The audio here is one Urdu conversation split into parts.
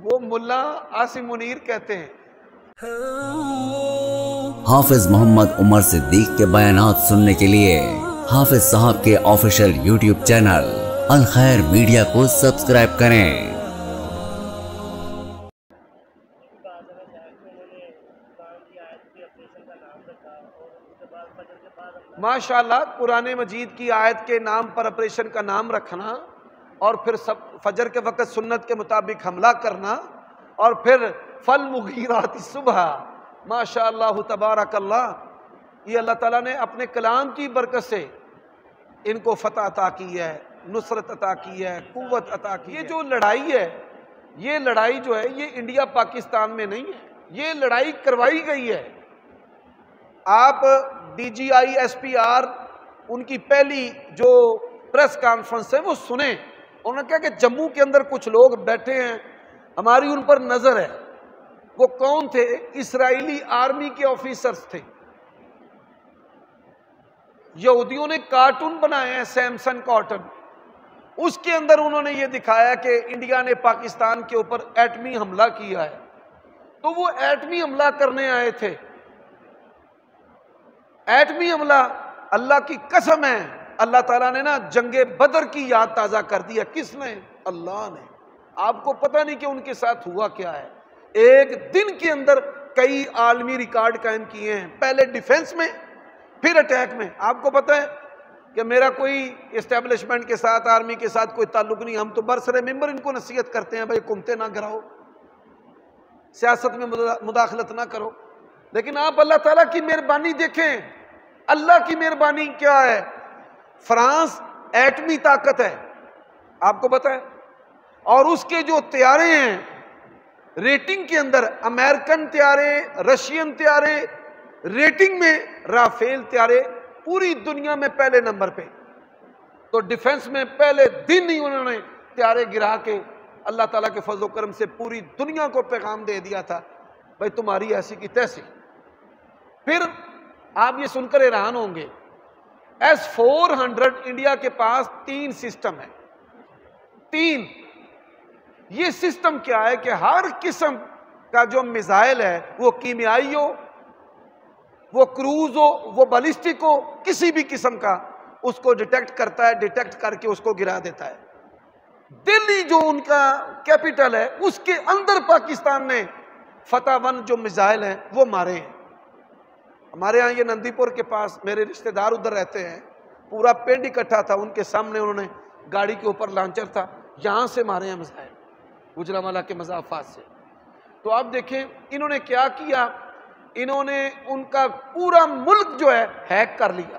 وہ ملا عاصم منیر کہتے ہیں۔ حافظ محمد عمر صدیق کے بیانات سننے کے لیے حافظ صاحب کے آفیشیل یوٹیوب چینل الخیر میڈیا کو سبسکرائب کریں۔ ماشاءاللہ قرآن مجید کی آیت کے نام پر آپریشن کا نام رکھنا اور پھر فجر کے وقت سنت کے مطابق حملہ کرنا اور پھر فالمغیرات صبح، ماشاءاللہ تبارک اللہ، یہ اللہ تعالیٰ نے اپنے کلام کی برکت سے ان کو فتح عطا کی ہے، نصرت عطا کی ہے، قوت عطا کی ہے۔ یہ جو لڑائی ہے، یہ لڑائی جو ہے یہ انڈیا پاکستان میں نہیں ہے، یہ لڑائی کروائی گئی ہے۔ آپ D G I S P R ان کی پہلی جو پریس کانفرنس ہے وہ سنیں۔ انہوں نے کہا کہ جموں کے اندر کچھ لوگ بیٹھے ہیں، ہماری ان پر نظر ہے۔ وہ کون تھے؟ اسرائیلی آرمی کے آفیسرز تھے۔ یہودیوں نے کارٹون بنائے ہیں، سیمسن کارٹون، اس کے اندر انہوں نے یہ دکھایا کہ انڈیا نے پاکستان کے اوپر ایٹمی حملہ کیا ہے۔ تو وہ ایٹمی حملہ کرنے آئے تھے۔ ایٹمی حملہ، اللہ کی قسم ہے، اللہ تعالیٰ نے نا جنگ بدر کی یاد تازہ کر دیا۔ کس نے؟ اللہ نے۔ آپ کو پتہ نہیں کہ ان کے ساتھ ہوا کیا ہے۔ ایک دن کے اندر کئی عالمی ریکارڈ قائم کیے ہیں، پہلے ڈیفنس میں پھر اٹیک میں۔ آپ کو پتہ ہے کہ میرا کوئی اسٹیبلشمنٹ کے ساتھ، آرمی کے ساتھ کوئی تعلق نہیں، ہم تو برسر ممبر ان کو نصیحت کرتے ہیں، بھائی حکومتیں نہ گراؤ، سیاست میں مداخلت نہ کرو۔ لیکن آپ اللہ تعالیٰ کی مہربانی دیکھیں، اللہ کی مہربانی کیا ہے۔ فرانس ایٹمی طاقت ہے، آپ کو پتہ ہے، اور اس کے جو طیارے ہیں ریٹنگ کے اندر، امریکن طیارے، رشین طیارے، ریٹنگ میں رافیل طیارے پوری دنیا میں پہلے نمبر پہ۔ تو ڈیفنس میں پہلے دن ہی انہوں نے طیارے گرا کے اللہ تعالیٰ کے فضل و کرم سے پوری دنیا کو پیغام دے دیا تھا، بھائی تمہاری ایسی کی تیسی۔ پھر آپ یہ سن کر حیران ہوں گے، S-400 انڈیا کے پاس 3 سسٹم ہے۔ 3 یہ سسٹم کیا ہے کہ ہر قسم کا جو میزائل ہے، وہ کیمیائی ہو، وہ کروز ہو، وہ بالسٹک ہو، کسی بھی قسم کا، اس کو ڈیٹیکٹ کرتا ہے، ڈیٹیکٹ کر کے اس کو گرا دیتا ہے۔ دلی جو ان کا کیپٹل ہے، اس کے اندر پاکستان نے فتح 1 جو میزائل ہیں وہ مارے ہیں۔ ہمارے ہاں یہ نندی پور کے پاس میرے رشتہ دار ادھر رہتے ہیں، پورا پنڈ اکٹھا تھا، ان کے سامنے انہوں نے گاڑی کے اوپر لانچر تھا، یہاں سے مارے ہیں میزائل گجرانوالہ کے مضافات سے۔ تو آپ دیکھیں انہوں نے کیا کیا، انہوں نے ان کا پورا ملک جو ہے ہیک کر لیا،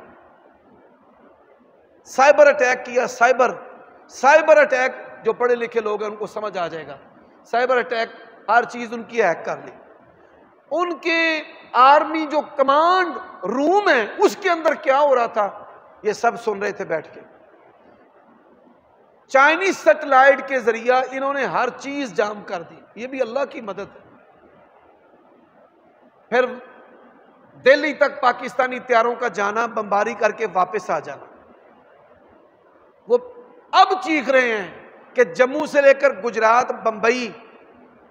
سائبر اٹیک کیا۔ سائبر اٹیک، جو پڑھے لکھے لوگ ہیں ان کو سمجھ آ جائے گا، سائبر اٹیک ہر چیز ان کی ہیک کر لی۔ ان کے آرمی جو کمانڈ روم ہے اس کے اندر کیا ہو رہا تھا یہ سب سن رہے تھے بیٹھ کے۔ چائنیز سیٹلائٹ کے ذریعہ انہوں نے ہر چیز جام کر دی، یہ بھی اللہ کی مدد ہے۔ پھر دہلی تک پاکستانی طیاروں کا جانا، بمباری کر کے واپس آ جانا۔ وہ اب چیخ رہے ہیں کہ جموں سے لے کر گجرات، بمبئی،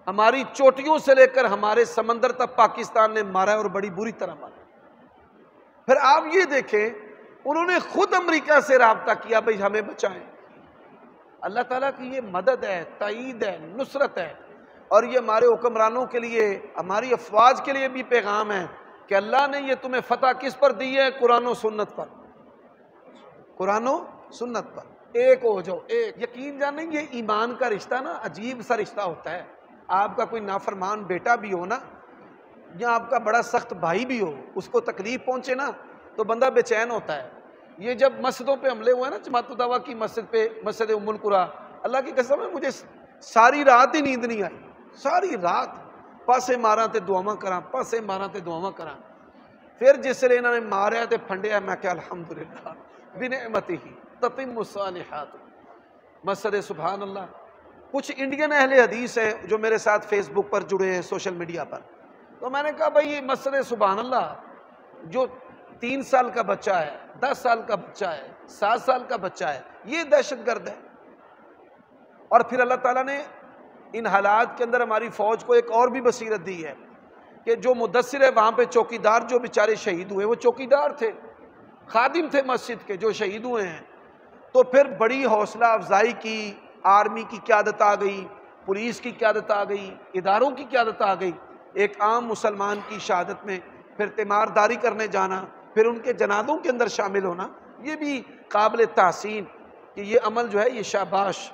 ہماری چوٹیوں سے لے کر ہمارے سمندر تک پاکستان نے مارا ہے اور بڑی بری طرح مارا۔ پھر آپ یہ دیکھیں انہوں نے خود امریکہ سے رابطہ کیا، بھئی ہمیں بچائیں۔ اللہ تعالیٰ کی یہ مدد ہے، تائید ہے، نصرت ہے، اور یہ ہمارے حکمرانوں کے لیے، ہماری افواج کے لیے بھی پیغام ہے کہ اللہ نے یہ تمہیں فتح کس پر دی ہے؟ قرآن و سنت پر، قرآن و سنت پر۔ ایک ہو جاؤ، ایک۔ یقین جانیں یہ ایمان کا رشتہ نا عجیب سا رشتہ ہوتا ہے۔ آپ کا کوئی نافرمان بیٹا بھی ہو نا، یا آپ کا بڑا سخت بھائی بھی ہو، اس کو تکلیف پہنچے نا تو بندہ بے چین ہوتا ہے۔ یہ جب مسجدوں پہ حملے ہوئے نا، جماعت الدعوہ کی مسجد پہ، مسجد ام القریٰ، اللہ کی قسم ہے مجھے ساری رات ہی نیند نہیں آئی، ساری رات پاسے ماراں تے دعاواں کراں، پاسے ماراں تے دعاواں کراں۔ پھر جس لئے انہوں نے ماریا تے پھنڈیا، میں کہ الحمدللہ بنعمتہ تتم الصالحات۔ مسجد سبحان اللہ۔ کچھ انڈین اہل حدیث ہیں جو میرے ساتھ فیس بک پر جڑے ہیں، سوشل میڈیا پر، تو میں نے کہا بھائی یہ مسجد سبحان اللہ جو 3 سال کا بچہ ہے، 10 سال کا بچہ ہے، 7 سال کا بچہ ہے، یہ دہشت گرد ہے۔ اور پھر اللہ تعالیٰ نے ان حالات کے اندر ہماری فوج کو ایک اور بھی بصیرت دی ہے کہ جو مدثر ہے وہاں پہ چوکیدار جو بیچارے شہید ہوئے وہ چوکیدار تھے، خادم تھے مسجد کے جو شہید ہوئے ہیں، تو پھر بڑی حوصلہ افزائی کی، آرمی کی قیادت آ گئی، پولیس کی قیادت آ گئی، اداروں کی قیادت آ گئی، ایک عام مسلمان کی شہادت میں پھر تیمارداری کرنے جانا، پھر ان کے جنازوں کے اندر شامل ہونا، یہ بھی قابل تحسین کہ یہ عمل جو ہے یہ شاباش